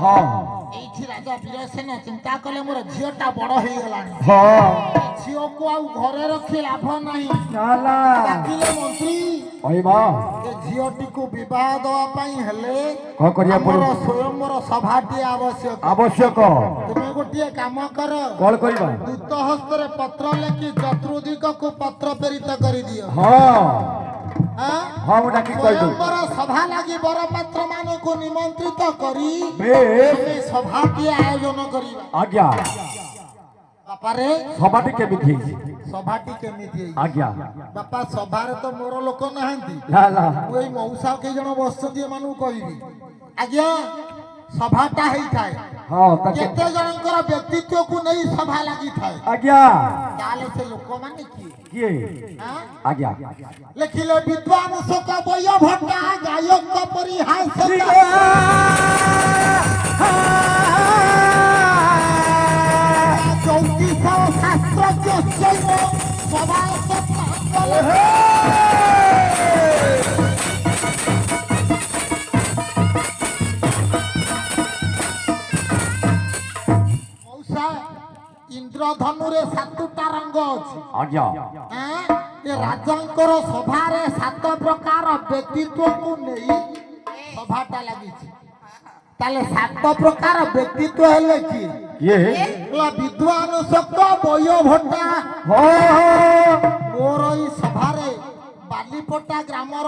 এইଠି ରାଜା ବୀରସେନ ଚିନ୍ତା କଲେ ମୋର ଝିଅଟା ବଡ ହେଇଗଲାଣି ଝିଅକୁ ଆଉ ଘରେ ରଖି ଲାଭ ନାହିଁ ଡାକିଲେ ମନ୍ତ୍ରୀ ଏ ଝିଅଟିକୁ ବିବାହ ଦେବା ପାଇଁ ହେଲେ ଆମର ସ୍ୱୟଂବର ସଭାଟିଏ ଆବଶ୍ୟକ ତୁମେ ଗୋଟିଏ କାମ କର ଦୂତ ହସ୍ତରେ ପତ୍ର ଲେଖି ଚତୁର୍ଦିଗକୁ ପତ୍ର ପ୍ରେରିତ କରିଦିଅ ସ୍ୱୟଂବର ସଭା ଲାଗି ବରପାତ୍ର ମାନଙ୍କୁ ନିମନ୍ତ୍ରିତ କରି ସଭାଟିଏ ଆୟୋଜନ କରିବା ଆଜ୍ଞା ବାପାରେ ସଭାଟି କେମିତି ଆଜ୍ଞା ବାପା ସଭାରେ ତ ମୋର ଲୋକ ନାହାନ୍ତି ମୁଁ ଏଇ ମଉସା କେଇ ଜଣ ବସିଛନ୍ତି ଏମାନଙ୍କୁ କହିବି ଆଜ୍ଞା ସଭାଟା ହେଇଥାଏ କେତେ ଜଣଙ୍କର ବ୍ୟକ୍ତିତ୍ୱକୁ ନେଇ ସଭା ଲାଗିଥାଏ ଆଜ୍ଞା ତାହେଲେ ସେ ଲୋକମାନେ କିଏ ଆଜ୍ଞା ଲେଖିଲେ ବିଦ୍ୱାନ ଶୋକ ବୟ ଭଟ୍ଟା ଗାୟକ ପରିହାସ ଜ୍ୟୋତିଷ ଶାସ୍ତ୍ରଜ୍ଞ ଶୈବ ସଭାସ ଇନ୍ଦ୍ରଧନୁରେ 7ଟା ରଙ୍ଗ ଅଛି ଆଜ୍ଞା ଏ ରାଜାଙ୍କର ସଭାରେ 7 ପ୍ରକାର ବ୍ୟକ୍ତିତ୍ୱକୁ ନେଇ ସଭାଟା ଲାଗିଛି ତାହେଲେ 7 ପ୍ରକାର ବ୍ୟକ୍ତିତ୍ୱ ହେଲେ କିଏ ବିଦ୍ୱାନ ଶୋକ ବୟ ଭଟ୍ଟା ମୋର ଏଇ ସଭାରେ ବାଲିପଟା ଗ୍ରାମର